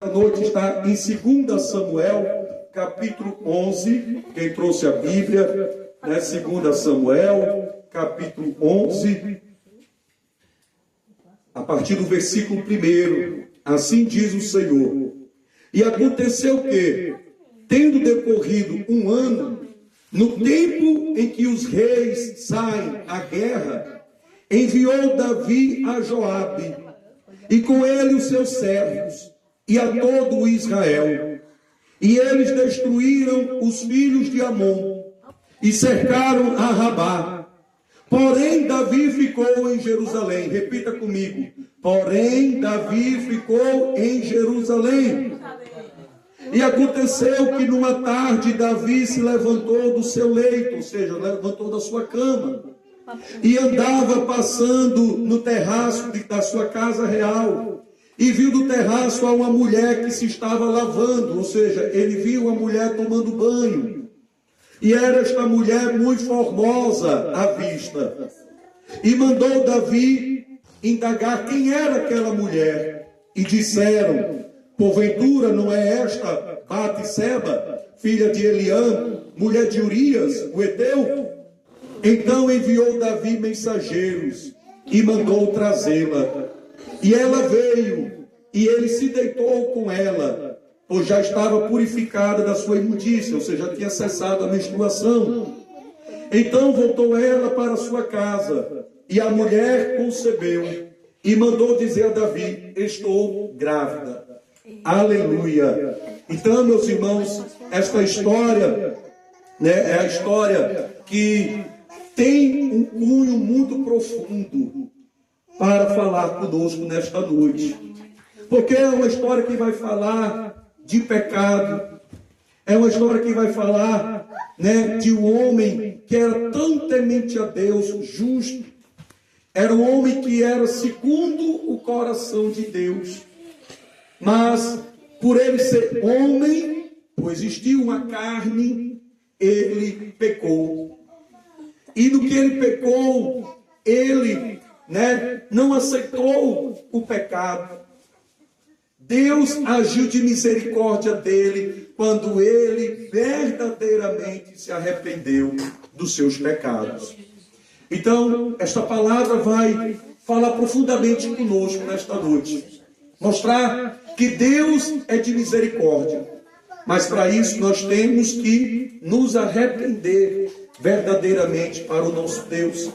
A noite está em 2 Samuel, capítulo 11. Quem trouxe a Bíblia, né? 2 Samuel, capítulo 11, a partir do versículo 1. Assim diz o Senhor. E aconteceu que, tendo decorrido um ano, no tempo em que os reis saem à guerra, enviou Davi a Joabe, e com ele os seus servos, e a todo o Israel. E eles destruíram os filhos de Amon, e cercaram a Rabá. Porém, Davi ficou em Jerusalém. Repita comigo. Porém, Davi ficou em Jerusalém. E aconteceu que numa tarde Davi se levantou do seu leito, ou seja, levantou da sua cama, e andava passando no terraço da sua casa real, e viu do terraço a uma mulher que se estava lavando, ou seja, ele viu a mulher tomando banho, e era esta mulher muito formosa à vista, e mandou Davi indagar quem era aquela mulher, e disseram: porventura não é esta Batseba, filha de Eliã, mulher de Urias, o Eteu? Então enviou Davi mensageiros e mandou trazê-la. E ela veio, e ele se deitou com ela, pois já estava purificada da sua imundícia, ou seja, já tinha cessado a menstruação. Então voltou ela para sua casa, e a mulher concebeu, e mandou dizer a Davi: estou grávida. Aleluia. Então, meus irmãos, esta história, né, é a história que tem um cunho muito profundo para falar conosco nesta noite. Porque é uma história que vai falar de pecado. É uma história que vai falar, né, de um homem que era tão temente a Deus, justo. Era um homem que era segundo o coração de Deus. Mas, por ele ser homem, pois existia uma carne, ele pecou. E no que ele pecou, ele, né, não aceitou o pecado. Deus agiu de misericórdia dele quando ele verdadeiramente se arrependeu dos seus pecados. Então, esta palavra vai falar profundamente conosco nesta noite. Mostrar que Deus é de misericórdia. Mas para isso nós temos que nos arrepender verdadeiramente para o nosso Deus.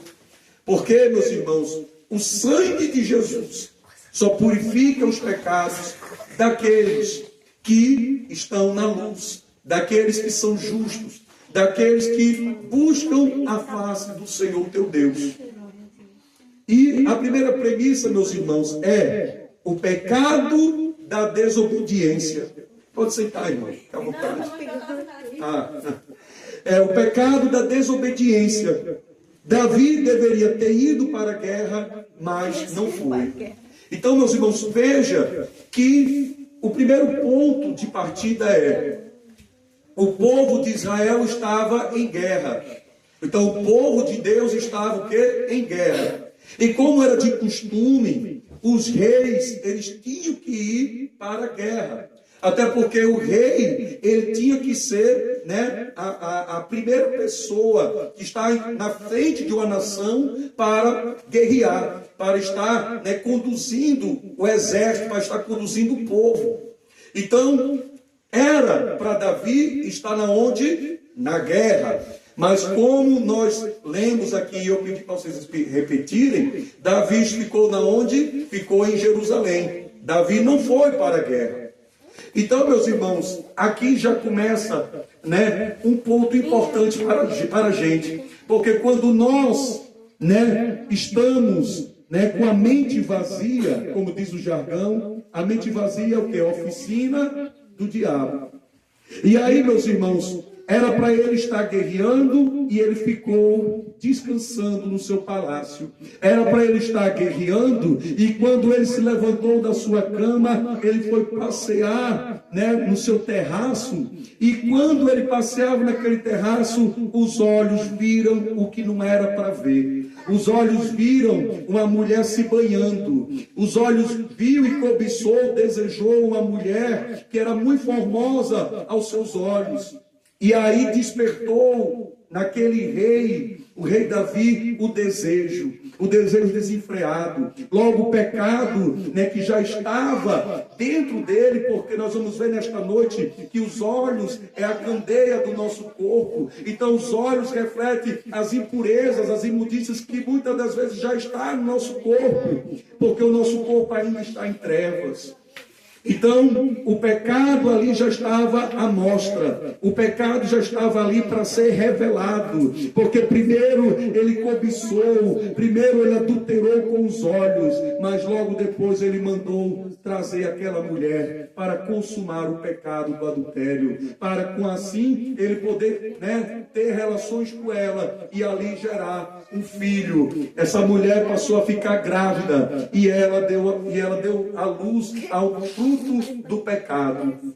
Porque, meus irmãos, o sangue de Jesus só purifica os pecados daqueles que estão na luz, daqueles que são justos, daqueles que buscam a face do Senhor teu Deus. E a primeira premissa, meus irmãos, é o pecado da desobediência. Pode sentar, irmão, fica à vontade. É o pecado da desobediência. Davi deveria ter ido para a guerra, mas não foi. Então, meus irmãos, veja que o primeiro ponto de partida é: o povo de Israel estava em guerra. Então, o povo de Deus estava o quê? Em guerra. E como era de costume, os reis, eles tinham que ir para a guerra. Até porque o rei, ele tinha que ser, né, a primeira pessoa que está na frente de uma nação para guerrear, para estar, né, conduzindo o exército, para estar conduzindo o povo. Então, era para Davi estar onde? Na guerra. Mas como nós lemos aqui, e eu pedi para vocês repetirem, Davi ficou na onde? Ficou em Jerusalém. Davi não foi para a guerra. Então, meus irmãos, aqui já começa, né, um ponto importante para a gente. Porque quando nós, né, estamos, né, com a mente vazia, como diz o jargão, a mente vazia é o quê? A oficina do diabo. E aí, meus irmãos, era para ele estar guerreando e ele ficou descansando no seu palácio. Era para ele estar guerreando e quando ele se levantou da sua cama, ele foi passear, né, no seu terraço. E quando ele passeava naquele terraço, os olhos viram o que não era para ver. Os olhos viram uma mulher se banhando. Os olhos viu e cobiçou, desejou uma mulher que era muito formosa aos seus olhos. E aí despertou naquele rei, o rei Davi, o desejo desenfreado. Logo o pecado, né, que já estava dentro dele, porque nós vamos ver nesta noite que os olhos é a candeia do nosso corpo. Então os olhos refletem as impurezas, as imundícias que muitas das vezes já está no nosso corpo, porque o nosso corpo ainda está em trevas. Então, o pecado ali já estava à mostra, o pecado já estava ali para ser revelado, porque primeiro ele cobiçou, primeiro ele adulterou com os olhos, mas logo depois ele mandou trazer aquela mulher para consumar o pecado do adultério, para com assim ele poder, né, ter relações com ela e ali gerar um filho. Essa mulher passou a ficar grávida e ela deu à luz ao fruto do pecado.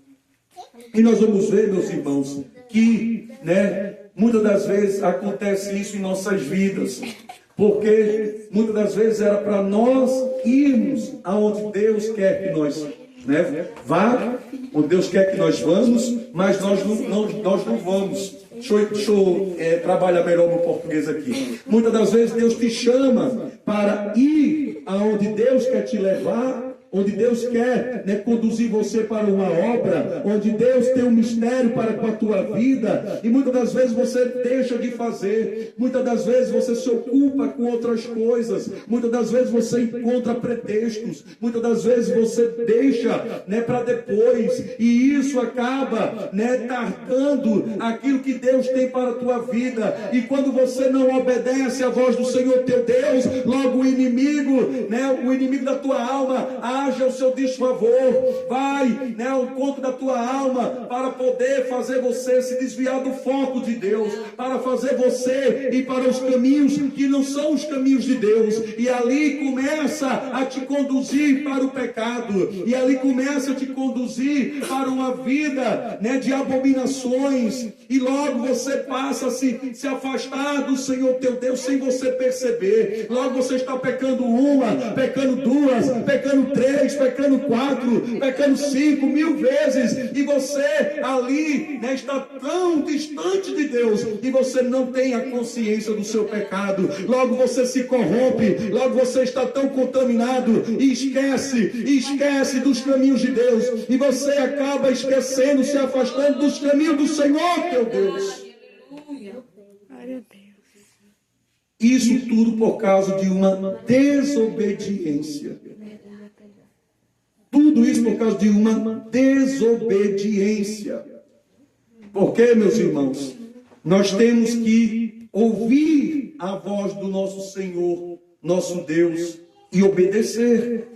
E nós vamos ver, meus irmãos, que, né, muitas das vezes acontece isso em nossas vidas, porque muitas das vezes era para nós irmos aonde Deus quer que nós, né, vá, onde Deus quer que nós vamos, mas nós não vamos. Deixa eu trabalhar melhor no português aqui. Muitas das vezes Deus te chama para ir aonde Deus quer te levar, onde Deus quer, né, conduzir você para uma obra, onde Deus tem um mistério para com a tua vida, e muitas das vezes você deixa de fazer, muitas das vezes você se ocupa com outras coisas, muitas das vezes você encontra pretextos, muitas das vezes você deixa, né, para depois, e isso acaba, né, tardando aquilo que Deus tem para a tua vida. E quando você não obedece à voz do Senhor teu Deus, logo o inimigo, né, o inimigo da tua alma age ao seu desfavor, vai, né, ao encontro da tua alma para poder fazer você se desviar do foco de Deus, para fazer você ir para os caminhos que não são os caminhos de Deus, e ali começa a te conduzir para o pecado, e ali começa a te conduzir para uma vida, né, de abominações, e logo você passa a se afastar do Senhor teu Deus sem você perceber. Logo você está pecando uma, pecando duas, pecando três, pecando 4, pecando 5, 1000 vezes, e você ali, né, está tão distante de Deus, e você não tem a consciência do seu pecado. Logo você se corrompe, logo você está tão contaminado, e esquece dos caminhos de Deus, e você acaba esquecendo, se afastando dos caminhos do Senhor teu Deus. Isso tudo por causa de uma desobediência. Tudo isso por causa de uma desobediência. Porque, meus irmãos, nós temos que ouvir a voz do nosso Senhor, nosso Deus, e obedecer.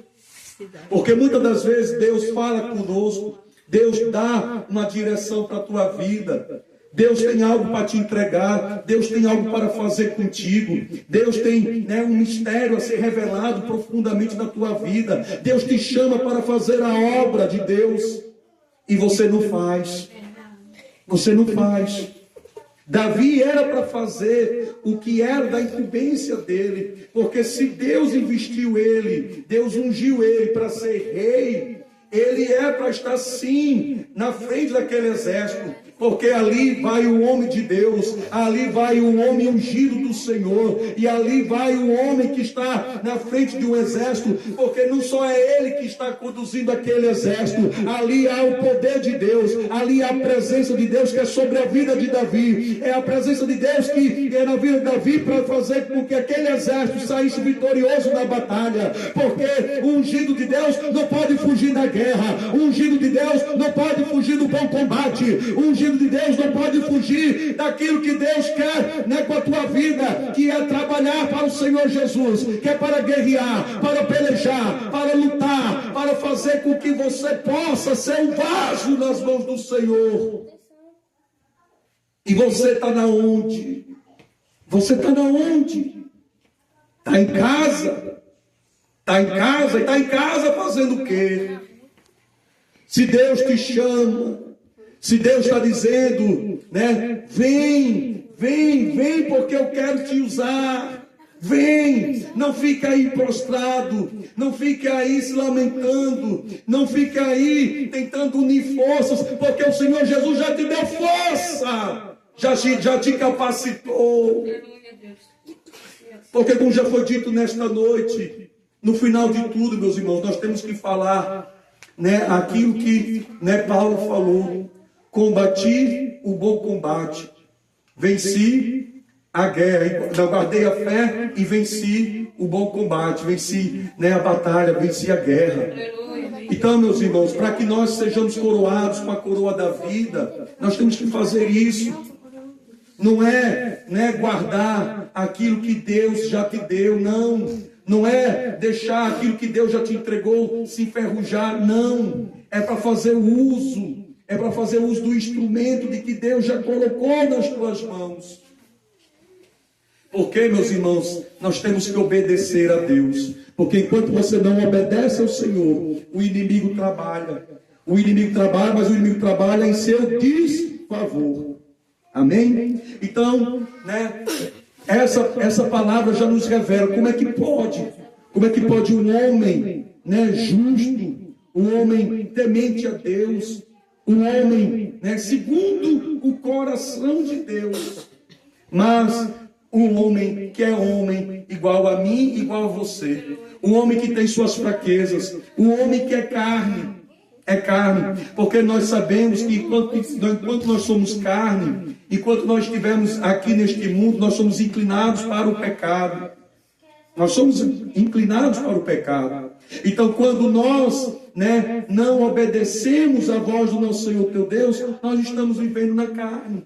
Porque muitas das vezes Deus fala conosco, Deus dá uma direção para a tua vida. Deus tem algo para te entregar, Deus tem algo para fazer contigo, Deus tem, né, um mistério a ser revelado profundamente na tua vida. Deus te chama para fazer a obra de Deus e você não faz. Você não faz. Davi era para fazer o que era da incumbência dele, porque se Deus investiu ele, Deus ungiu ele para ser rei, ele é para estar sim na frente daquele exército, porque ali vai o homem de Deus, ali vai o homem ungido do Senhor, e ali vai o homem que está na frente de um exército, porque não só é ele que está conduzindo aquele exército, ali há o poder de Deus, ali há a presença de Deus que é sobre a vida de Davi, é a presença de Deus que é na vida de Davi para fazer com que aquele exército saísse vitorioso na batalha, porque o ungido de Deus não pode fugir da guerra, o ungido de Deus não pode fugir do bom combate, o ungido de Deus não pode fugir daquilo que Deus quer, né, com a tua vida, que é trabalhar para o Senhor Jesus, que é para guerrear, para pelejar, para lutar, para fazer com que você possa ser um vaso nas mãos do Senhor. E você está na onde? Você está na onde? Está em casa? Está em casa? E está em casa fazendo o quê? Se Deus te chama, se Deus está dizendo, né, vem, porque eu quero te usar. Vem, não fica aí prostrado, não fica aí se lamentando, não fica aí tentando unir forças, porque o Senhor Jesus já te deu força, já te capacitou. Porque como já foi dito nesta noite, no final de tudo, meus irmãos, nós temos que falar, né, aquilo que, né, Paulo falou: combati o bom combate, venci a guerra, guardei a fé e venci o bom combate, venci, né, a batalha, venci a guerra. Então, meus irmãos, para que nós sejamos coroados com a coroa da vida, nós temos que fazer isso. Não é, né, guardar aquilo que Deus já te deu, não. Não é deixar aquilo que Deus já te entregou se enferrujar, não. É para fazer o uso, é para fazer uso do instrumento de que Deus já colocou nas tuas mãos. Porque, meus irmãos, nós temos que obedecer a Deus. Porque enquanto você não obedece ao Senhor, o inimigo trabalha. O inimigo trabalha, mas o inimigo trabalha em seu desfavor. Amém? Então, né, essa palavra já nos revela como é que pode um homem, né, justo, um homem temente a Deus, um homem, né, segundo o coração de Deus, mas um homem que é homem, igual a mim, igual a você. Um homem que tem suas fraquezas. Um homem que é carne. É carne. Porque nós sabemos que enquanto nós somos carne, enquanto nós estivermos aqui neste mundo, nós somos inclinados para o pecado. Nós somos inclinados para o pecado. Então, quando nós, né, não obedecemos à voz do nosso Senhor teu Deus, nós estamos vivendo na carne.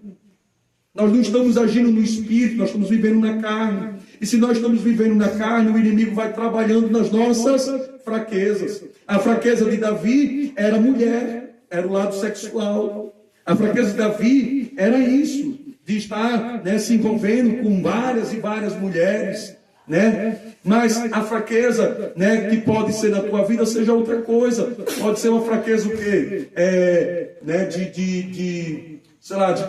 Nós não estamos agindo no Espírito, nós estamos vivendo na carne. E se nós estamos vivendo na carne, o inimigo vai trabalhando nas nossas fraquezas. A fraqueza de Davi era mulher, era o lado sexual. A fraqueza de Davi era isso, de estar, né, se envolvendo com várias e várias mulheres, né? Mas a fraqueza, né, que pode ser na tua vida seja outra coisa. Pode ser uma fraqueza o quê? Né, sei lá, de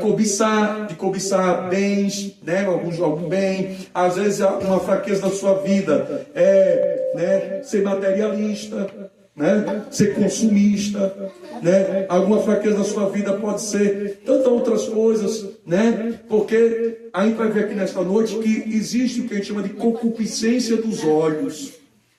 cobiçar bens, né, algum bem. Às vezes uma fraqueza da sua vida é, né, ser materialista, né, ser consumista, né. Alguma fraqueza da sua vida pode ser tantas outras coisas, né, porque a gente vai ver aqui nesta noite que existe o que a gente chama de concupiscência dos olhos.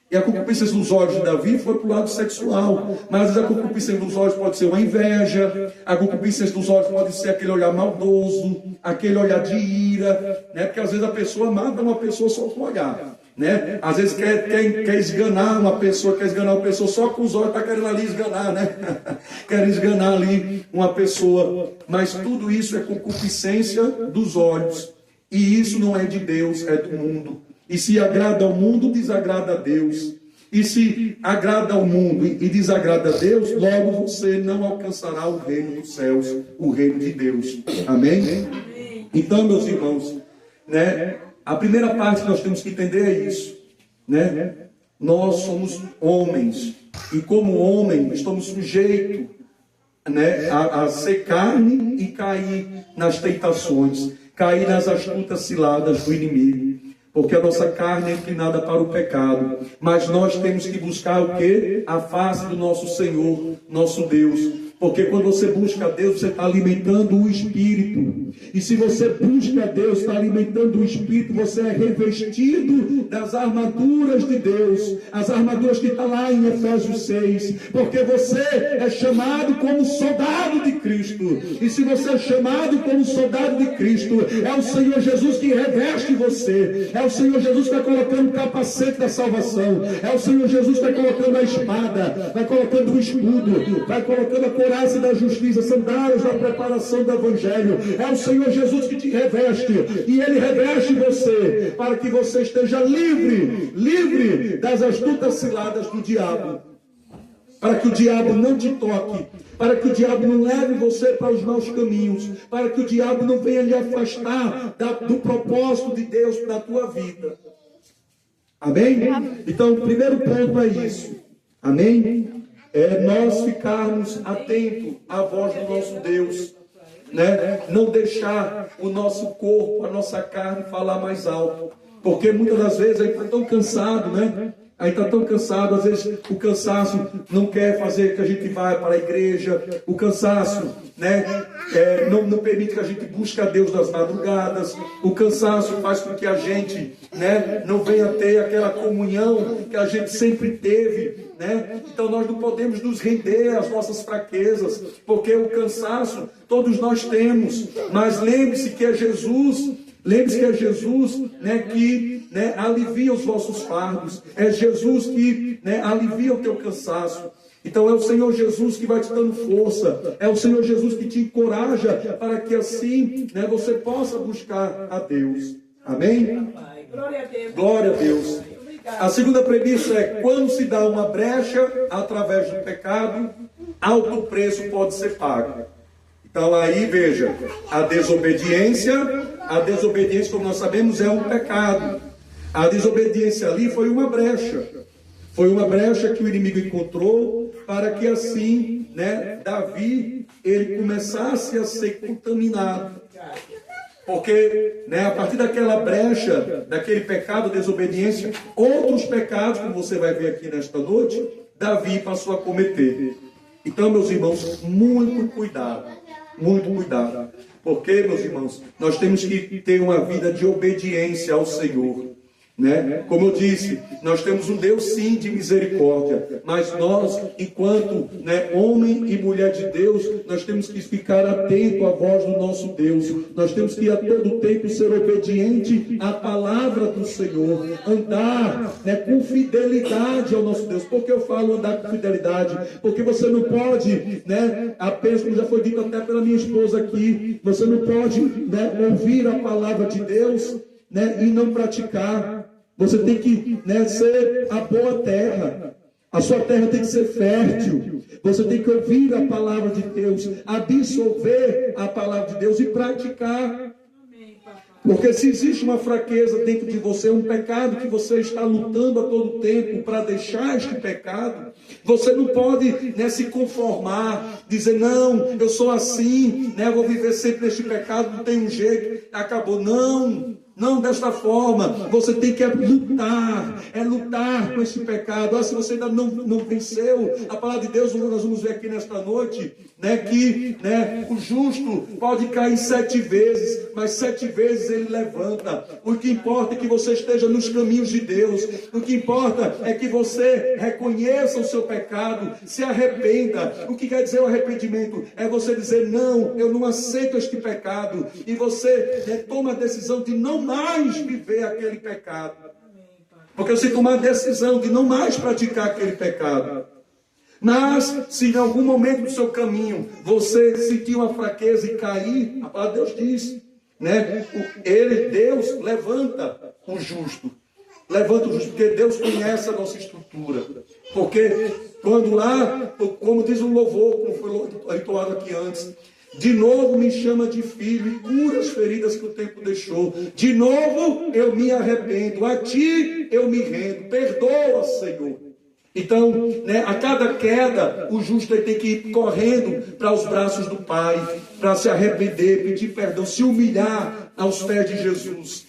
E a concupiscência dos olhos de Davi foi para o lado sexual. Mas às vezes a concupiscência dos olhos pode ser uma inveja. A concupiscência dos olhos pode ser aquele olhar maldoso, aquele olhar de ira, né? Porque às vezes a pessoa mata uma pessoa só com o olhar, né? Às vezes quer esganar uma pessoa, só com os olhos, está querendo ali esganar, né? Quer esganar ali uma pessoa. Mas tudo isso é concupiscência dos olhos. E isso não é de Deus, é do mundo. E se agrada ao mundo, desagrada a Deus. E se agrada ao mundo e desagrada a Deus, logo você não alcançará o reino dos céus, o reino de Deus. Amém? Então, meus irmãos, né, a primeira parte que nós temos que entender é isso, né? Nós somos homens. E como homem, estamos sujeitos, né, a ser carne e cair nas tentações, cair nas astutas ciladas do inimigo. Porque a nossa carne é inclinada para o pecado. Mas nós temos que buscar o quê? A face do nosso Senhor, nosso Deus. Porque quando você busca a Deus, você está alimentando o Espírito. E se você busca a Deus, está alimentando o Espírito, você é revestido das armaduras de Deus. As armaduras que estão lá em Efésios 6. Porque você é chamado como soldado de Cristo. E se você é chamado como soldado de Cristo, é o Senhor Jesus que reveste você. É o Senhor Jesus que está colocando o capacete da salvação. É o Senhor Jesus que está colocando a espada, vai colocando o escudo, vai colocando a couraça da justiça, sandálias da preparação do Evangelho. É o Senhor Jesus que te reveste. E Ele reveste você para que você esteja livre das astutas ciladas do diabo. Para que o diabo não te toque. Para que o diabo não leve você para os maus caminhos. Para que o diabo não venha lhe afastar do propósito de Deus na tua vida. Amém? Então, o primeiro ponto é isso. Amém? É nós ficarmos atentos à voz do nosso Deus, né? Não deixar o nosso corpo, a nossa carne falar mais alto. Porque muitas das vezes a gente está tão cansado, né? A gente está tão cansado, às vezes o cansaço não quer fazer que a gente vá para a igreja, o cansaço, né, não permite que a gente busque a Deus nas madrugadas, o cansaço faz com que a gente, né, não venha ter aquela comunhão que a gente sempre teve, né? Então nós não podemos nos render às nossas fraquezas, porque o cansaço todos nós temos, mas lembre-se que é Jesus. Lembre-se que é Jesus, né, que, né, alivia os vossos fardos. É Jesus que, né, alivia o teu cansaço. Então é o Senhor Jesus que vai te dando força. É o Senhor Jesus que te encoraja para que assim, né, você possa buscar a Deus. Amém? Glória a Deus. Glória a Deus. A segunda premissa é: quando se dá uma brecha através do pecado, alto preço pode ser pago. Então aí veja, a desobediência, como nós sabemos, é um pecado. A desobediência ali foi uma brecha. Foi uma brecha que o inimigo encontrou para que assim, né, Davi, ele começasse a ser contaminado. Porque, né, a partir daquela brecha, daquele pecado, desobediência, outros pecados, como você vai ver aqui nesta noite, Davi passou a cometer. Então, meus irmãos, muito cuidado. Muito cuidado. Porque, meus irmãos, nós temos que ter uma vida de obediência ao Senhor. Né? Como eu disse, nós temos um Deus sim de misericórdia, mas nós, enquanto, né, homem e mulher de Deus, nós temos que ficar atento à voz do nosso Deus. Nós temos que a todo tempo ser obediente à palavra do Senhor, andar, né, com fidelidade ao nosso Deus. Por que eu falo andar com fidelidade? Porque você não pode, né, apenas, como já foi dito até pela minha esposa aqui, você não pode, né, ouvir a palavra de Deus, né, e não praticar. Você tem que, né, ser a boa terra. A sua terra tem que ser fértil. Você tem que ouvir a palavra de Deus, absorver a palavra de Deus e praticar. Porque se existe uma fraqueza dentro de você, um pecado que você está lutando a todo tempo para deixar este pecado, você não pode, né, se conformar, dizer, não, eu sou assim, né, eu vou viver sempre neste pecado, não tem um jeito, acabou. Não desta forma. Você tem que lutar com esse pecado. Se você ainda não venceu, a palavra de Deus, nós vamos ver aqui nesta noite, né, que, né, o justo pode cair 7 vezes, mas 7 vezes ele levanta. O que importa é que você esteja nos caminhos de Deus. O que importa é que você reconheça o seu pecado, se arrependa. O que quer dizer o arrependimento? É você dizer, não, eu não aceito este pecado. E você, né, toma a decisão de não mais viver aquele pecado. Porque você tomar a decisão de não mais praticar aquele pecado. Mas, se em algum momento do seu caminho você sentir uma fraqueza e cair, a palavra de Deus diz, né? Deus levanta o justo. Levanta o justo, porque Deus conhece a nossa estrutura. Porque quando lá, como diz o louvor, como foi entoado aqui antes, de novo me chama de filho e cura as feridas que o tempo deixou. De novo eu me arrependo, a ti eu me rendo, perdoa, Senhor. Então, né, a cada queda, o justo tem que ir correndo para os braços do Pai, para se arrepender, pedir perdão, se humilhar aos pés de Jesus,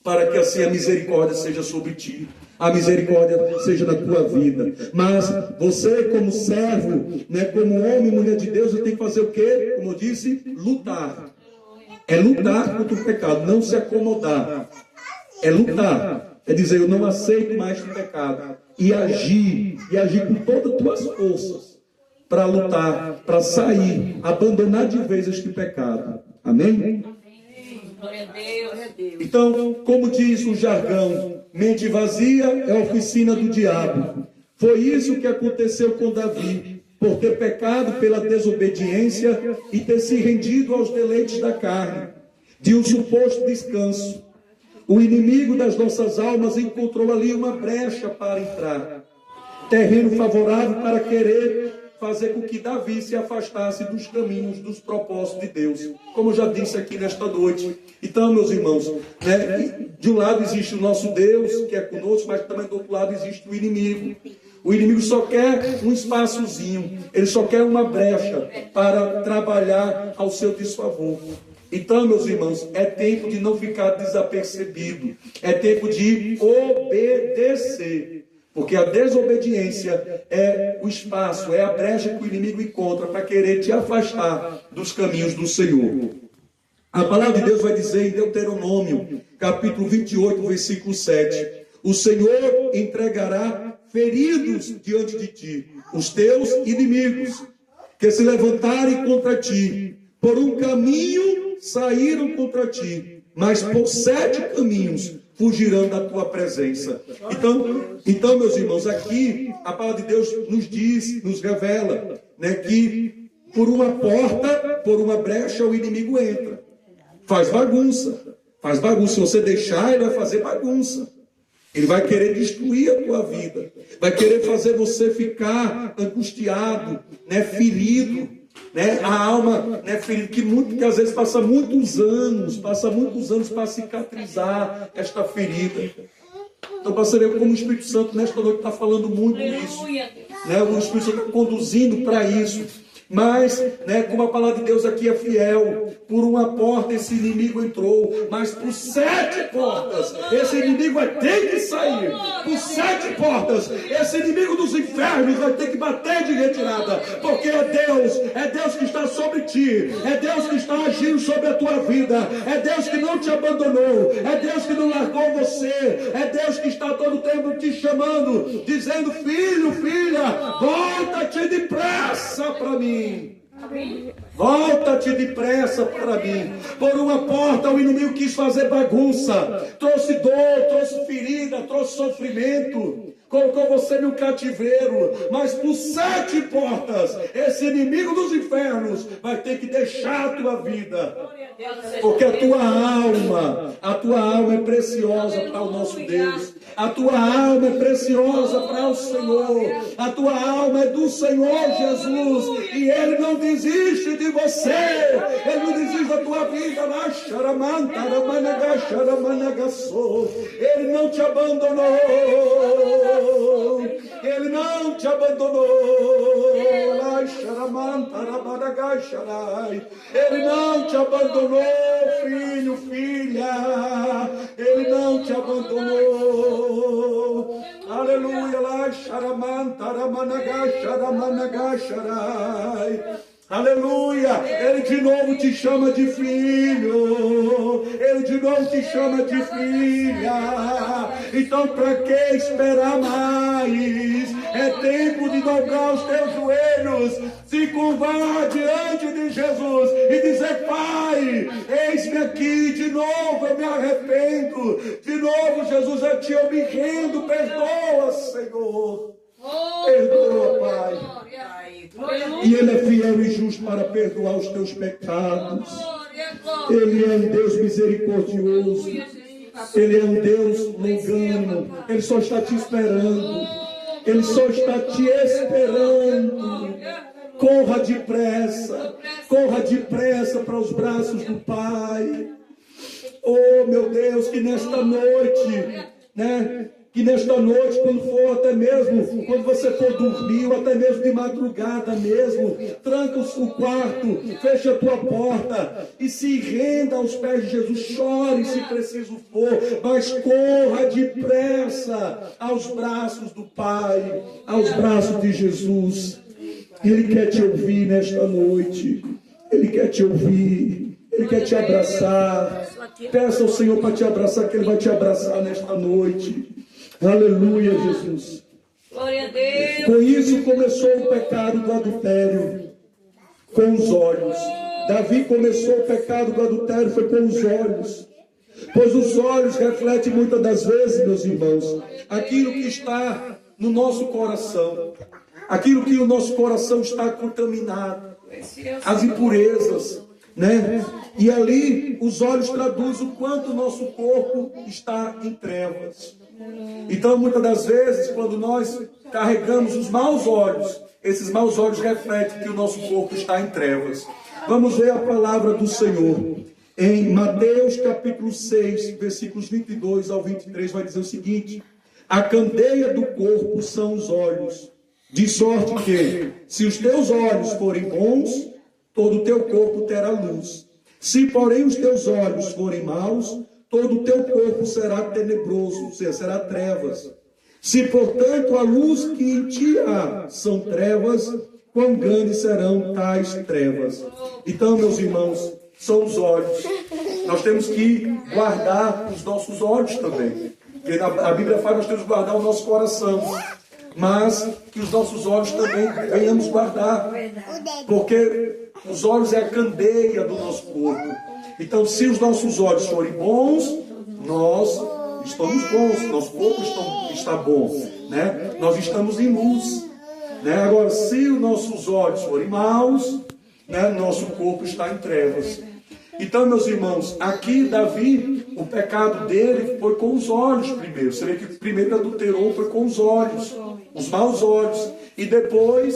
para que assim a misericórdia seja sobre ti. A misericórdia seja na tua vida. Mas você, como servo, né, como homem e mulher de Deus, você tem que fazer o quê? Como eu disse, lutar. É lutar contra o pecado, não se acomodar. É lutar. É dizer, eu não aceito mais o pecado. E agir com todas as tuas forças para lutar, para sair, abandonar de vez este pecado. Amém? Glória a Deus. Então, como diz o jargão, mente vazia é a oficina do diabo. Foi isso que aconteceu com Davi, por ter pecado pela desobediência e ter se rendido aos deleites da carne, de um suposto descanso. O inimigo das nossas almas encontrou ali uma brecha para entrar, terreno favorável para querer fazer com que Davi se afastasse dos caminhos, dos propósitos de Deus, como eu já disse aqui nesta noite. Então, meus irmãos, né, de um lado existe o nosso Deus, que é conosco, mas também do outro lado existe o inimigo. O inimigo só quer um espaçozinho, ele só quer uma brecha para trabalhar ao seu desfavor. Então, meus irmãos, é tempo de não ficar desapercebido. É tempo de obedecer. Porque a desobediência é o espaço, é a brecha que o inimigo encontra para querer te afastar dos caminhos do Senhor. A palavra de Deus vai dizer em Deuteronômio, capítulo 28, versículo 7. O Senhor entregará feridos diante de ti, os teus inimigos, que se levantarem contra ti. Por um caminho saíram contra ti, mas por 7 caminhos fugirão da tua presença. Então, meus irmãos, aqui a palavra de Deus nos diz, nos revela, né, que por uma porta, por uma brecha, o inimigo entra. Faz bagunça. Se você deixar, ele vai fazer bagunça. Ele vai querer destruir a tua vida. Vai querer fazer você ficar angustiado, né, ferido. Né? A alma, né, ferida, que às vezes passa muitos anos para cicatrizar esta ferida. Então, pastor, como o Espírito Santo nesta noite está falando muito isso. Né? O Espírito Santo está conduzindo para isso. Mas, né, como a palavra de Deus aqui é fiel, por uma porta esse inimigo entrou, mas por 7 portas esse inimigo vai ter que sair. Por 7 portas esse inimigo dos infernos vai ter que bater de retirada, porque é Deus que está sobre ti, é Deus que está agindo sobre a tua vida, é Deus que não te abandonou, é Deus que não largou você, é Deus que está todo o tempo te chamando, dizendo: filho, filha, volta-te depressa para mim. Volta-te depressa para mim. Por uma porta o inimigo quis fazer bagunça, trouxe dor, trouxe ferida, trouxe sofrimento, colocou você no cativeiro. Mas por 7 portas esse inimigo dos infernos vai ter que deixar a tua vida, porque a tua alma é preciosa para o nosso Deus. A tua alma é preciosa para o Senhor. A tua alma é do Senhor Jesus, e Ele não desiste de você. Ele não desiste da tua vida. Ele não te abandonou. Ele não te abandonou. Ele não te abandonou, filho, filha. Ele não te abandonou. Aleluia. Aleluia. Ele de novo te chama de filho. Ele de novo te chama de filha. Então, para que esperar mais? É tempo de dobrar os teus joelhos, se curvar diante de Jesus e dizer: Pai, eis-me aqui, de novo eu me arrependo, de novo, Jesus, eu me rendo, perdoa, Senhor, perdoa, Pai. E Ele é fiel e justo para perdoar os teus pecados. Ele é um Deus misericordioso. Ele é um Deus longânimo. Ele só está te esperando. Ele só está te esperando. Corra depressa para os braços do Pai. Oh, meu Deus, que nesta noite, né? Que nesta noite, quando for até mesmo, quando você for dormir, ou até mesmo de madrugada mesmo, tranca o quarto, fecha a tua porta e se renda aos pés de Jesus. Chore se preciso for, mas corra depressa aos braços do Pai, aos braços de Jesus. Ele quer te ouvir nesta noite. Ele quer te ouvir. Ele quer te abraçar. Peça ao Senhor para te abraçar, que Ele vai te abraçar nesta noite. Aleluia, Jesus. Glória a Deus. Com isso começou o pecado do adultério, com os olhos. Davi começou o pecado do adultério, foi com os olhos. Pois os olhos refletem muitas das vezes, meus irmãos, aquilo que está no nosso coração. Aquilo que o nosso coração está contaminado. As impurezas, né? E ali os olhos traduzem o quanto o nosso corpo está em trevas. Então, muitas das vezes, quando nós carregamos os maus olhos, esses maus olhos refletem que o nosso corpo está em trevas. Vamos ver a palavra do Senhor. Em Mateus capítulo 6, versículos 22 ao 23, vai dizer o seguinte: a candeia do corpo são os olhos, de sorte que, se os teus olhos forem bons, todo o teu corpo terá luz. Se, porém, os teus olhos forem maus, todo o teu corpo será tenebroso, ou seja, será trevas. Se, portanto, a luz que em ti há são trevas, quão grandes serão tais trevas. Então, meus irmãos, são os olhos. Nós temos que guardar os nossos olhos também. Porque a Bíblia fala que nós temos que guardar o nosso coração. Mas que os nossos olhos também venhamos guardar. Porque os olhos é a candeia do nosso corpo. Então, se os nossos olhos forem bons, nós estamos bons. Nosso corpo está bom. Né? Nós estamos em luz. Né? Agora, se os nossos olhos forem maus, né, nosso corpo está em trevas. Então, meus irmãos, aqui Davi, o pecado dele foi com os olhos primeiro. Você vê que primeiro adulterou foi com os olhos, os maus olhos. E depois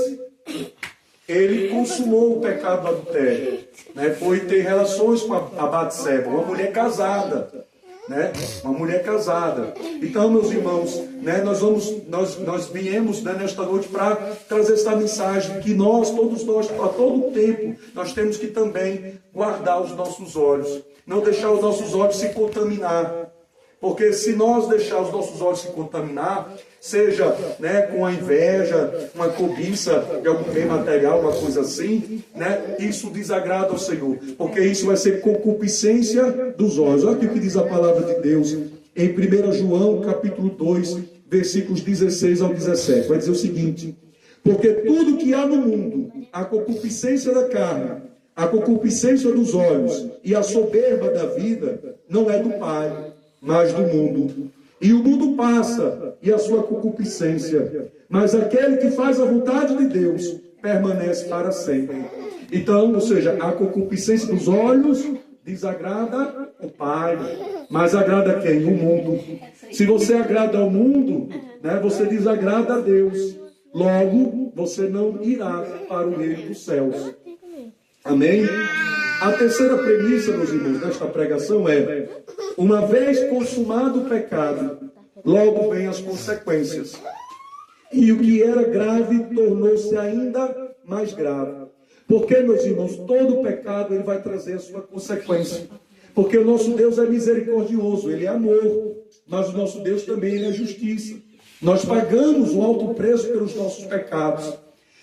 ele consumou o pecado do adultério. Né? Foi ter relações com a Batseba, uma mulher casada. Né? Uma mulher casada. Então, meus irmãos, né, nós viemos, né, nesta noite para trazer essa mensagem que todos nós, a todo tempo, nós temos que também guardar os nossos olhos, não deixar os nossos olhos se contaminar. Porque se nós deixarmos os nossos olhos se contaminar, seja, né, com a inveja, uma cobiça de algum bem material, uma coisa assim, né, isso desagrada ao Senhor. Porque isso vai ser concupiscência dos olhos. Olha aqui o que diz a palavra de Deus em 1 João, capítulo 2, versículos 16 ao 17. Vai dizer o seguinte: porque tudo que há no mundo, a concupiscência da carne, a concupiscência dos olhos e a soberba da vida, não é do Pai, mas do mundo. E o mundo passa, e a sua concupiscência, mas aquele que faz a vontade de Deus permanece para sempre. Então, ou seja, a concupiscência dos olhos desagrada o Pai, mas agrada quem? O mundo. Se você agrada ao mundo, né, você desagrada a Deus. Logo, você não irá para o reino dos céus. Amém? A terceira premissa, meus irmãos, desta pregação é: uma vez consumado o pecado, logo vem as consequências. E o que era grave tornou-se ainda mais grave. Porque, meus irmãos, todo pecado ele vai trazer a sua consequência. Porque o nosso Deus é misericordioso, Ele é amor. Mas o nosso Deus também ele é justiça. Nós pagamos um alto preço pelos nossos pecados.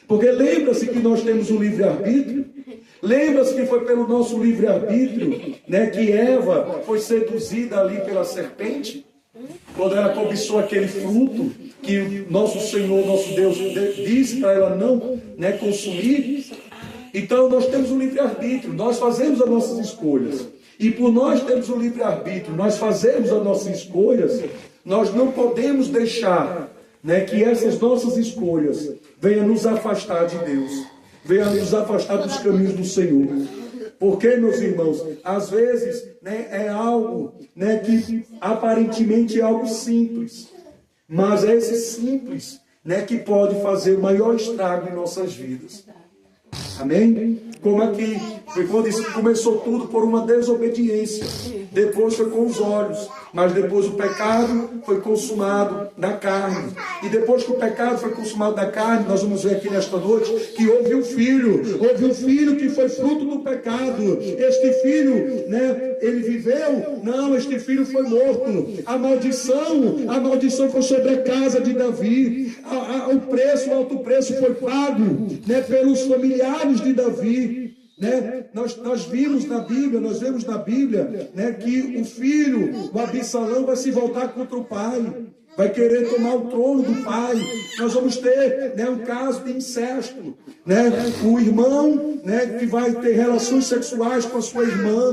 Porque lembra-se que nós temos um livre-arbítrio. Lembra-se que foi pelo nosso livre-arbítrio, né, que Eva foi seduzida ali pela serpente, quando ela cobiçou aquele fruto que o nosso Senhor, nosso Deus, disse para ela não, né, consumir. Então nós temos um livre-arbítrio, nós fazemos as nossas escolhas. E por nós termos um livre-arbítrio, nós fazemos as nossas escolhas, nós não podemos deixar, né, que essas nossas escolhas venham nos afastar de Deus. Venha nos afastar dos caminhos do Senhor. Porque, meus irmãos, às vezes, né, é algo, né, que aparentemente é algo simples. Mas é esse simples, né, que pode fazer o maior estrago em nossas vidas. Amém? Como aqui, foi quando começou tudo por uma desobediência. Depois foi com os olhos. Mas depois o pecado foi consumado na carne. E depois que o pecado foi consumado na carne, nós vamos ver aqui nesta noite que houve um filho que foi fruto do pecado. Este filho, né, ele viveu? Não, este filho foi morto. A maldição foi sobre a casa de Davi. O alto preço foi pago, né, pelos familiares de Davi. Né? Nós vemos na Bíblia, né, que o filho, o Absalão, vai se voltar contra o pai, vai querer tomar o trono do pai. Nós vamos ter, né, um caso de incesto, né? O irmão, né, que vai ter relações sexuais com a sua irmã.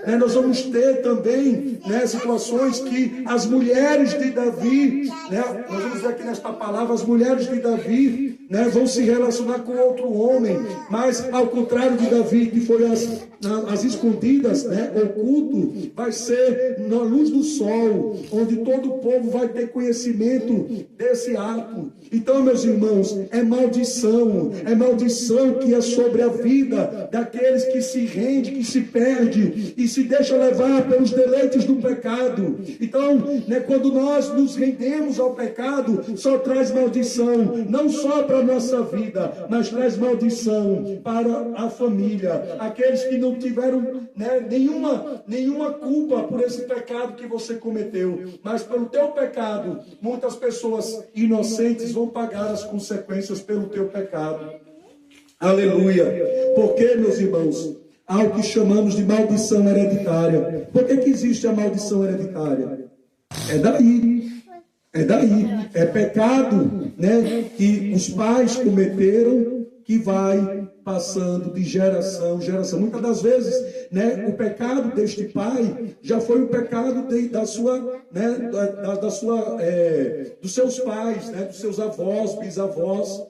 Né? Nós vamos ter também, né, situações que as mulheres de Davi, né, nós vamos ver aqui nesta palavra, as mulheres de Davi, né, vão se relacionar com outro homem, mas ao contrário de Davi, que foi as escondidas, né, oculto, vai ser na luz do sol, onde todo o povo vai ter conhecimento reconhecimento desse ato. Então, meus irmãos, é maldição que é sobre a vida daqueles que se rendem, que se perdem e se deixam levar pelos deleites do pecado. Então, quando nós nos rendemos ao pecado, só traz maldição, não só para a nossa vida, mas traz maldição para a família. Aqueles que não tiveram nenhuma culpa por esse pecado que você cometeu, mas pelo teu pecado, muitas pessoas inocentes vão pagar as consequências pelo teu pecado. Aleluia. Porque, meus irmãos, há o que chamamos de maldição hereditária. Por que existe a maldição hereditária? É daí. É pecado, que os pais cometeram, que vai passando de geração em geração. Muitas das vezes, o pecado deste pai já foi o pecado dos seus pais, dos seus avós, bisavós.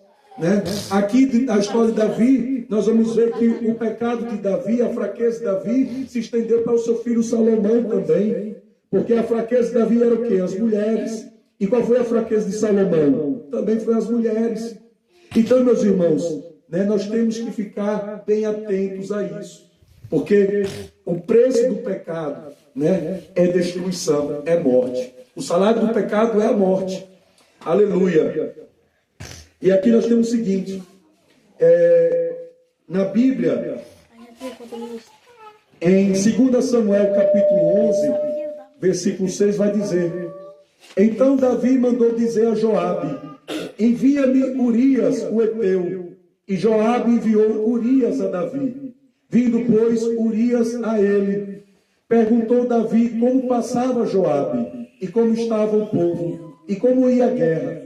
Aqui na história de Davi, nós vamos ver que o pecado de Davi, a fraqueza de Davi, se estendeu para o seu filho Salomão também. Porque a fraqueza de Davi era o quê? As mulheres. E qual foi a fraqueza de Salomão? Também foi as mulheres. Então, meus irmãos, nós temos que ficar bem atentos a isso. Porque o preço do pecado é destruição, é morte. O salário do pecado é a morte. Aleluia. E aqui nós temos o seguinte. Na Bíblia, em 2 Samuel capítulo 11, versículo 6 vai dizer: então Davi mandou dizer a Joabe: envia-me Urias o Heteu. E Joabe enviou Urias a Davi. Vindo, pois, Urias a ele, perguntou Davi como passava Joabe, e como estava o povo, e como ia a guerra.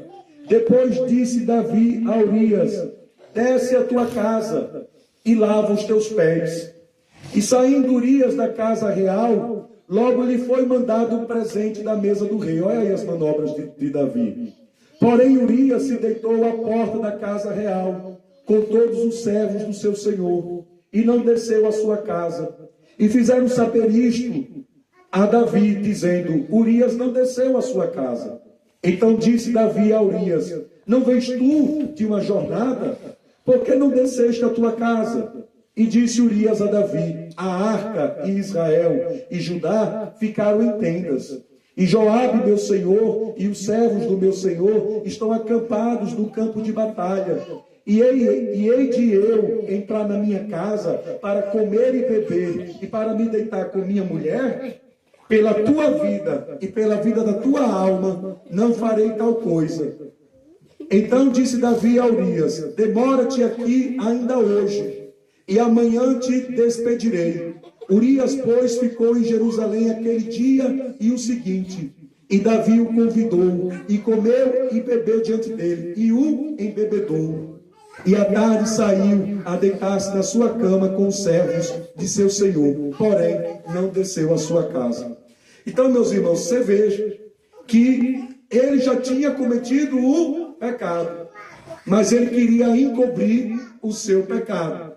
Depois disse Davi a Urias: desce à tua casa e lava os teus pés. E saindo Urias da casa real, logo lhe foi mandado um presente da mesa do rei. Olha aí as manobras de Davi. Porém Urias se deitou à porta da casa real, com todos os servos do seu senhor, e não desceu à sua casa. E fizeram saber isto a Davi, dizendo: Urias não desceu à sua casa. Então disse Davi a Urias: não vens tu de uma jornada? Por que não desceste à tua casa? E disse Urias a Davi: a arca e Israel e Judá ficaram em tendas. E Joabe, meu senhor, e os servos do meu senhor estão acampados no campo de batalha. E hei de eu entrar na minha casa para comer e beber, e para me deitar com minha mulher? Pela tua vida e pela vida da tua alma, não farei tal coisa. Então disse Davi a Urias: demora-te aqui ainda hoje, e amanhã te despedirei. Urias, pois, ficou em Jerusalém aquele dia e o seguinte. E Davi o convidou, e comeu e bebeu diante dele, e o embebedou. E à tarde saiu a deitar-se na sua cama com os servos de seu senhor, porém não desceu à sua casa. Então, meus irmãos, você veja que ele já tinha cometido o pecado, mas ele queria encobrir o seu pecado.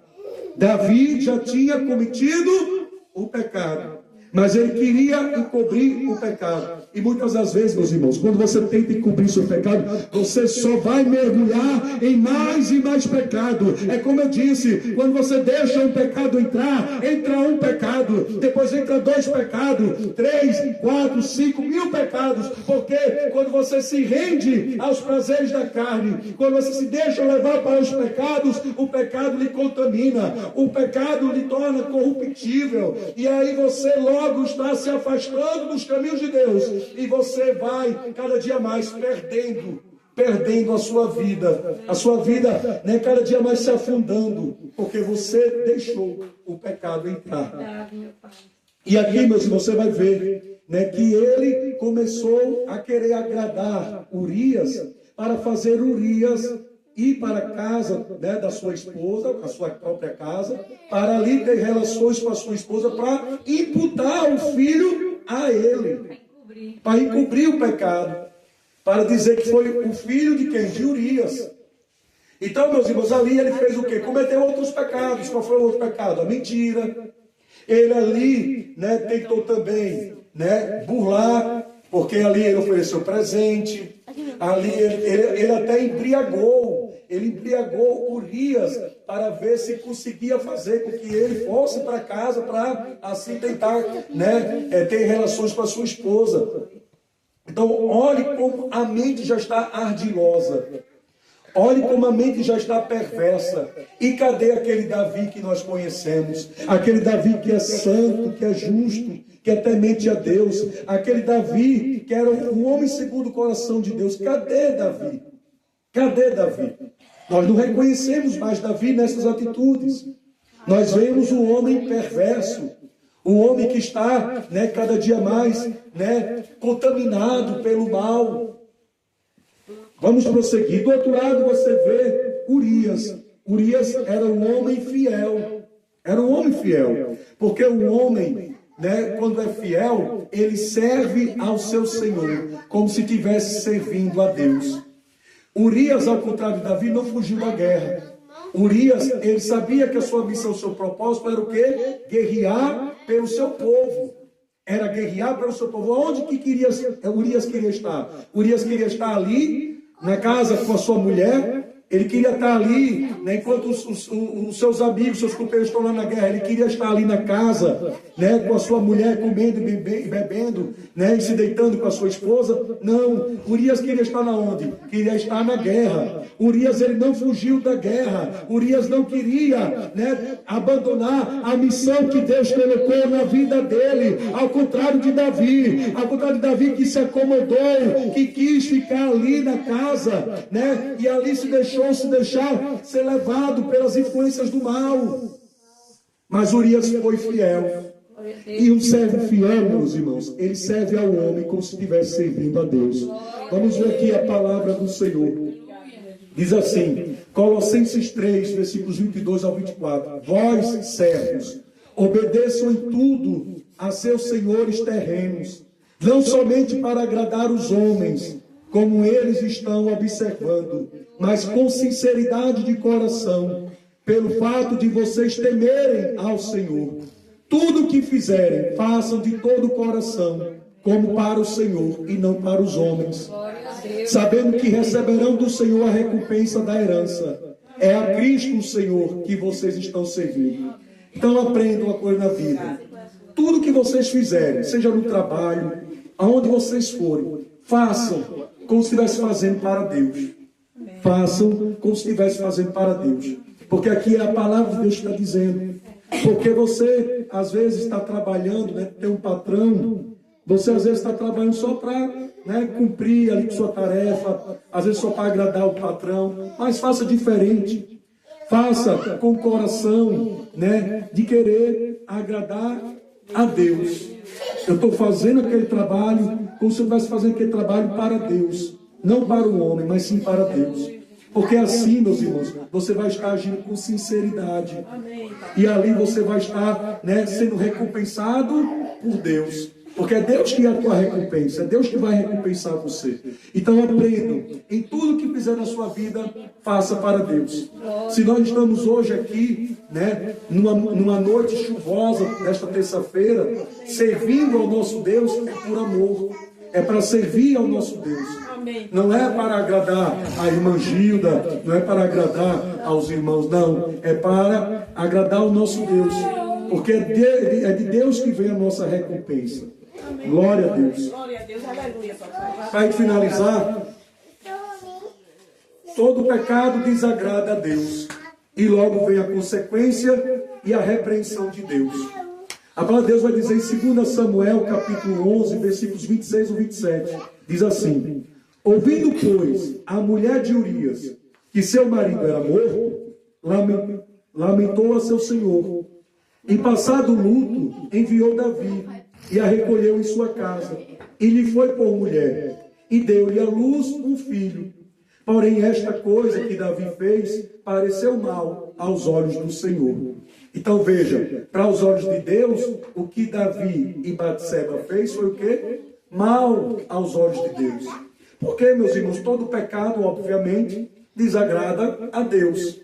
Davi já tinha cometido o pecado, mas ele queria encobrir o pecado. E muitas das vezes, meus irmãos, quando você tenta encobrir seu pecado, você só vai mergulhar em mais e mais pecado. É como eu disse, quando você deixa um pecado entrar, entra um pecado, depois entra 2 pecados, 3, 4, 5 mil pecados. Porque quando você se rende aos prazeres da carne, quando você se deixa levar para os pecados, o pecado lhe contamina, o pecado lhe torna corruptível, e aí você logo está se afastando dos caminhos de Deus. E você vai cada dia mais perdendo a sua vida. A sua vida, cada dia mais se afundando, porque você deixou o pecado entrar. E aqui, meus irmãos, você vai ver que ele começou a querer agradar Urias, para fazer Urias ir para a casa da sua esposa, a sua própria casa, para ali ter relações com a sua esposa, para imputar o filho a ele, para encobrir o pecado, para dizer que foi o filho de quem? De Urias. Então, meus irmãos, ali ele fez o quê? Cometeu outros pecados. Qual foi o outro pecado? A mentira. Ele ali tentou também burlar Porque ali ele ofereceu presente, ali ele até embriagou Urias para ver se conseguia fazer com que ele fosse para casa para assim tentar, ter relações com a sua esposa. Então, olhe como a mente já está ardilosa. Olhe como a mente já está perversa. E cadê aquele Davi que nós conhecemos? Aquele Davi que é santo, que é justo, que é temente a Deus. Aquele Davi que era um homem segundo o coração de Deus. Cadê Davi? Cadê Davi? Nós não reconhecemos mais Davi nessas atitudes. Nós vemos um homem perverso. Um homem que está, cada dia mais, contaminado pelo mal. Vamos prosseguir. Do outro lado você vê Urias. Urias era um homem fiel. Era um homem fiel. Porque o homem, quando é fiel, ele serve ao seu Senhor, como se estivesse servindo a Deus. Urias, ao contrário de Davi, não fugiu da guerra. Urias, ele sabia que a sua missão, o seu propósito era o quê? Guerrear pelo seu povo. Era guerrear pelo seu povo. Onde que Urias queria estar? Urias queria estar ali, na casa com a sua mulher. Ele queria estar ali, enquanto os seus amigos, seus companheiros estão lá na guerra. Ele queria estar ali na casa, com a sua mulher, comendo e bebendo, e se deitando com a sua esposa. Não, Urias queria estar na onde? Queria estar na guerra. Urias, ele não fugiu da guerra. Urias não queria, abandonar a missão que Deus colocou na vida dele. Ao contrário de Davi. Ao contrário de Davi, que se acomodou, que quis ficar ali na casa, e ali se deixar ser levado pelas influências do mal. Mas Urias foi fiel. E um servo fiel, meus irmãos, ele serve ao homem como se estivesse servindo a Deus. Vamos ver aqui a palavra do Senhor. Diz assim, Colossenses 3, versículos 22 ao 24. Vós, servos, obedeçam em tudo a seus senhores terrenos, não somente para agradar os homens, como eles estão observando, mas com sinceridade de coração, pelo fato de vocês temerem ao Senhor. Tudo o que fizerem, façam de todo o coração, como para o Senhor e não para os homens, sabendo que receberão do Senhor a recompensa da herança. É a Cristo o Senhor que vocês estão servindo. Então aprendam uma coisa na vida. Tudo que vocês fizerem, seja no trabalho, aonde vocês forem, façam como se estivesse fazendo para Deus. Façam como se estivesse fazendo para Deus. Porque aqui é a palavra de Deus que está dizendo. Porque você, às vezes, está trabalhando, tem um patrão. Você, às vezes, está trabalhando só para cumprir ali sua tarefa. Às vezes, só para agradar o patrão. Mas faça diferente. Faça com o coração, de querer agradar a Deus. Eu estou fazendo aquele trabalho como se eu estivesse fazendo aquele trabalho para Deus. Não para o homem, mas sim para Deus. Porque assim, meus irmãos, você vai estar agindo com sinceridade. E ali você vai estar sendo recompensado por Deus. Porque é Deus que é a tua recompensa. É Deus que vai recompensar você. Então aprendam. Em tudo que fizer na sua vida, faça para Deus. Se nós estamos hoje aqui, numa noite chuvosa desta terça-feira, servindo ao nosso Deus, é por amor. É para servir ao nosso Deus. Não é para agradar a irmã Gilda, não é para agradar aos irmãos, não. É para agradar o nosso Deus. Porque é de Deus que vem a nossa recompensa. Glória a Deus. Para finalizar, todo pecado desagrada a Deus. E logo vem a consequência e a repreensão de Deus. A palavra de Deus vai dizer em 2 Samuel, capítulo 11, versículos 26 e 27. Diz assim: ouvindo, pois, a mulher de Urias, que seu marido era morto, lamentou a seu senhor. E passado o luto, enviou Davi, e a recolheu em sua casa, e lhe foi por mulher, e deu-lhe à luz um filho. Porém, esta coisa que Davi fez pareceu mal aos olhos do Senhor. Então veja, para os olhos de Deus, o que Davi e Batseba fez foi o quê? Mal aos olhos de Deus. Porque, meus irmãos, todo pecado, obviamente, desagrada a Deus.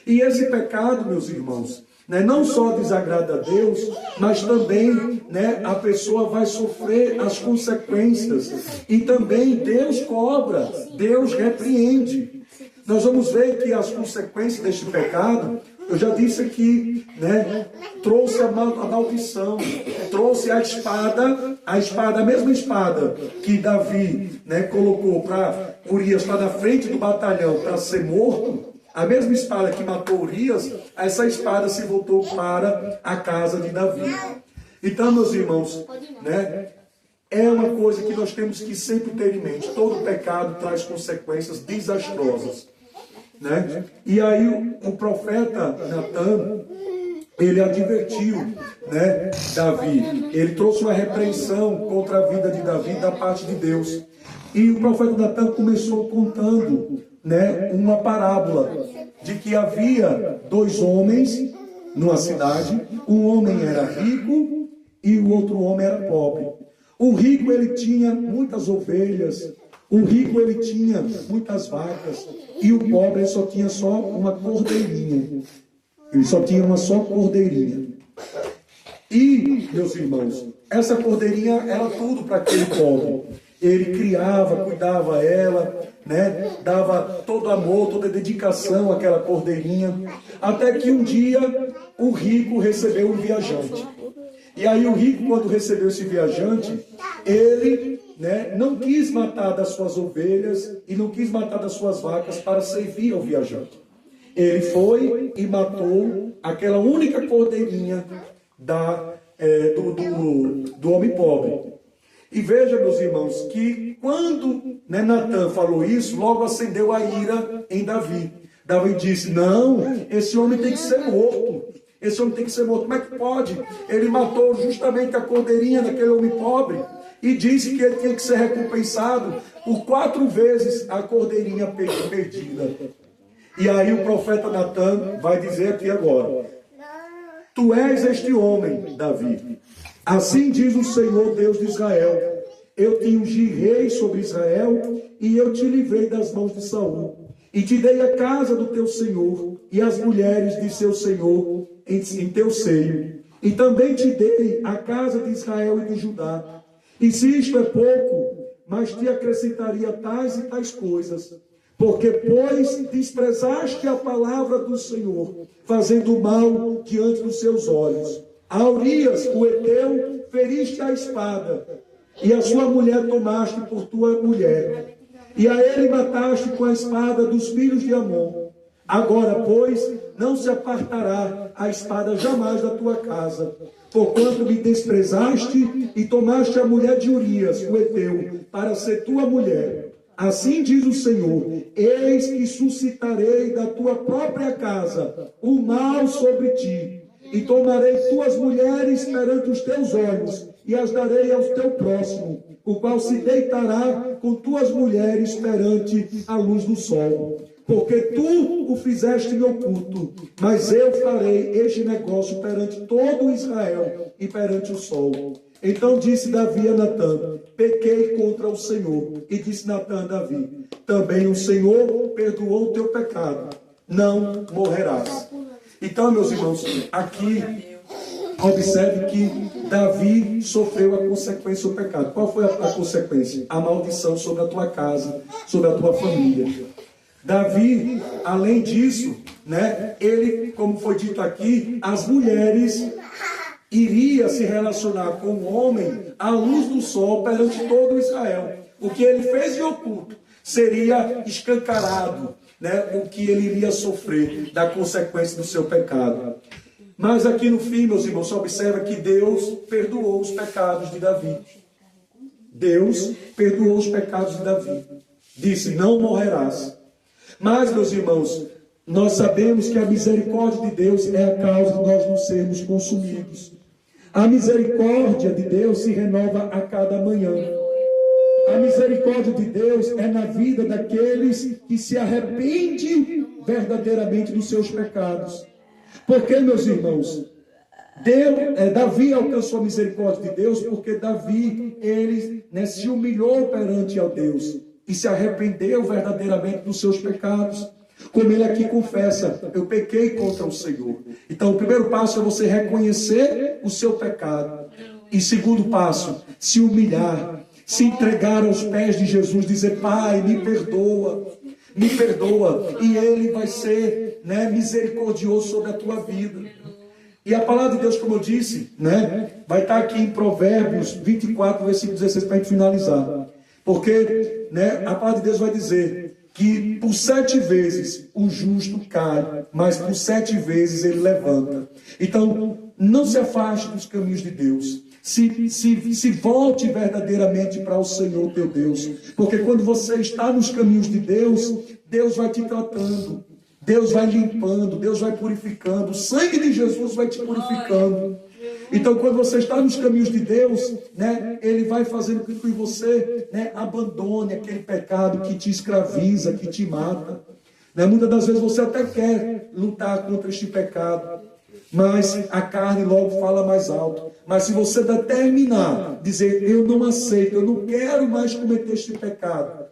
E esse pecado, meus irmãos, né, não só desagrada a Deus, mas também, né, a pessoa vai sofrer as consequências. E também Deus cobra, Deus repreende. Nós vamos ver que as consequências deste pecado, eu já disse aqui, né, trouxe a maldição, trouxe a espada, a mesma espada que Davi, né, colocou para Urias estar na frente do batalhão para ser morto. A mesma espada que matou Urias, essa espada se voltou para a casa de Davi. Então, meus irmãos, né, é uma coisa que nós temos que sempre ter em mente. Todo pecado traz consequências desastrosas, né? E aí o profeta Natan, ele advertiu, né, Davi. Ele trouxe uma repreensão contra a vida de Davi da parte de Deus. E o profeta Natan começou contando, né, uma parábola de que havia dois homens numa cidade. Um homem era rico e o outro homem era pobre. O rico, ele tinha muitas ovelhas, o rico, ele tinha muitas vacas, e o pobre só tinha uma cordeirinha. Ele só tinha uma só cordeirinha. E, meus irmãos, essa cordeirinha era tudo para aquele pobre. Ele criava, cuidava ela, né? Dava todo amor, toda dedicação àquela cordeirinha. Até que um dia o rico recebeu um viajante. E aí o rico, quando recebeu esse viajante, ele, né, não quis matar das suas ovelhas e não quis matar das suas vacas para servir ao viajante. Ele foi e matou aquela única cordeirinha do homem pobre. E veja, meus irmãos, que quando, né, Natan falou isso, logo acendeu a ira em Davi. Davi disse: não, esse homem tem que ser morto. Esse homem tem que ser morto. Como é que pode? Ele matou justamente a cordeirinha daquele homem pobre e disse que ele tinha que ser recompensado por 4 vezes a cordeirinha perdida. E aí o profeta Natan vai dizer aqui agora: tu és este homem, Davi. Assim diz o Senhor Deus de Israel: eu te ungi rei sobre Israel e eu te livrei das mãos de Saul. E te dei a casa do teu Senhor e as mulheres de seu Senhor em teu seio. E também te dei a casa de Israel e de Judá. E se isto é pouco, mas te acrescentaria tais e tais coisas. Porque, pois, desprezaste a palavra do Senhor, fazendo mal diante dos seus olhos. A Urias, o heteu, feriste a espada, e a sua mulher tomaste por tua mulher. E a ele mataste com a espada dos filhos de Amon. Agora, pois, não se apartará a espada jamais da tua casa, porquanto me desprezaste e tomaste a mulher de Urias, o heteu, para ser tua mulher. Assim diz o Senhor: eis que suscitarei da tua própria casa o mal sobre ti, e tomarei tuas mulheres perante os teus olhos, e as darei ao teu próximo, o qual se deitará com tuas mulheres perante a luz do sol. Porque tu o fizeste em oculto, mas eu farei este negócio perante todo Israel e perante o sol. Então disse Davi a Natan: pequei contra o Senhor. E disse Natan a Davi: também o Senhor perdoou o teu pecado, não morrerás. Então, meus irmãos, aqui observe que Davi sofreu a consequência do pecado. Qual foi a consequência? A maldição sobre a tua casa, sobre a tua família. Davi, além disso, né, ele, como foi dito aqui, as mulheres iria se relacionar com o homem à luz do sol perante todo Israel. O que ele fez em oculto seria escancarado, né, o que ele iria sofrer da consequência do seu pecado. Mas aqui no fim, meus irmãos, você observa que Deus perdoou os pecados de Davi. Deus perdoou os pecados de Davi. Disse: não morrerás. Mas, meus irmãos, nós sabemos que a misericórdia de Deus é a causa de nós não sermos consumidos. A misericórdia de Deus se renova a cada manhã. A misericórdia de Deus é na vida daqueles que se arrependem verdadeiramente dos seus pecados. Porque, meus irmãos, Davi alcançou a misericórdia de Deus porque Davi, ele, né, se humilhou perante ao Deus e se arrependeu verdadeiramente dos seus pecados. Como ele aqui confessa, eu pequei contra o Senhor. Então o primeiro passo é você reconhecer o seu pecado. E segundo passo, se humilhar, se entregar aos pés de Jesus, dizer: Pai, me perdoa, e Ele vai ser, misericordioso sobre a tua vida. E a palavra de Deus, como eu disse, vai estar aqui em Provérbios 24, versículo 16, para a gente finalizar. Porque a palavra de Deus vai dizer que por 7 vezes o justo cai, mas por 7 vezes ele levanta. Então, não se afaste dos caminhos de Deus. Se volte verdadeiramente para o Senhor teu Deus. Porque quando você está nos caminhos de Deus, Deus vai te tratando, Deus vai limpando, Deus vai purificando. O sangue de Jesus vai te purificando. Então, quando você está nos caminhos de Deus, Ele vai fazendo com que você abandone aquele pecado que te escraviza, que te mata. Muitas das vezes você até quer lutar contra este pecado, mas a carne logo fala mais alto. Mas se você determinar, dizer: eu não aceito, eu não quero mais cometer este pecado,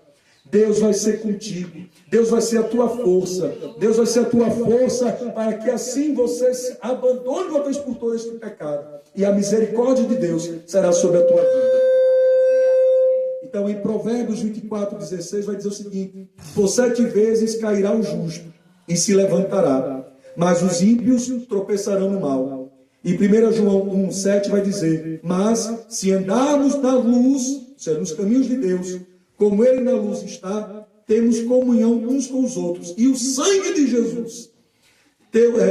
Deus vai ser contigo, Deus vai ser a tua força, Deus vai ser a tua força para que assim você se abandone uma vez por todas este pecado, e a misericórdia de Deus será sobre a tua vida. Então em Provérbios 24, 16 vai dizer o seguinte: por 7 vezes cairá o justo e se levantará, mas os ímpios tropeçarão no mal. E 1 João 1, 7 vai dizer: mas se andarmos na luz, ou seja, nos caminhos de Deus, como Ele na luz está, temos comunhão uns com os outros. E o sangue de Jesus,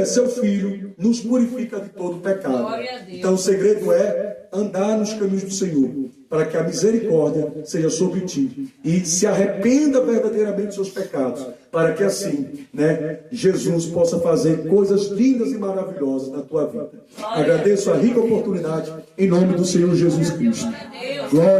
seu Filho, nos purifica de todo pecado. Então o segredo é andar nos caminhos do Senhor, para que a misericórdia seja sobre ti. E se arrependa verdadeiramente dos seus pecados, para que assim, Jesus possa fazer coisas lindas e maravilhosas na tua vida. Agradeço a rica oportunidade, em nome do Senhor Jesus Cristo. Glória.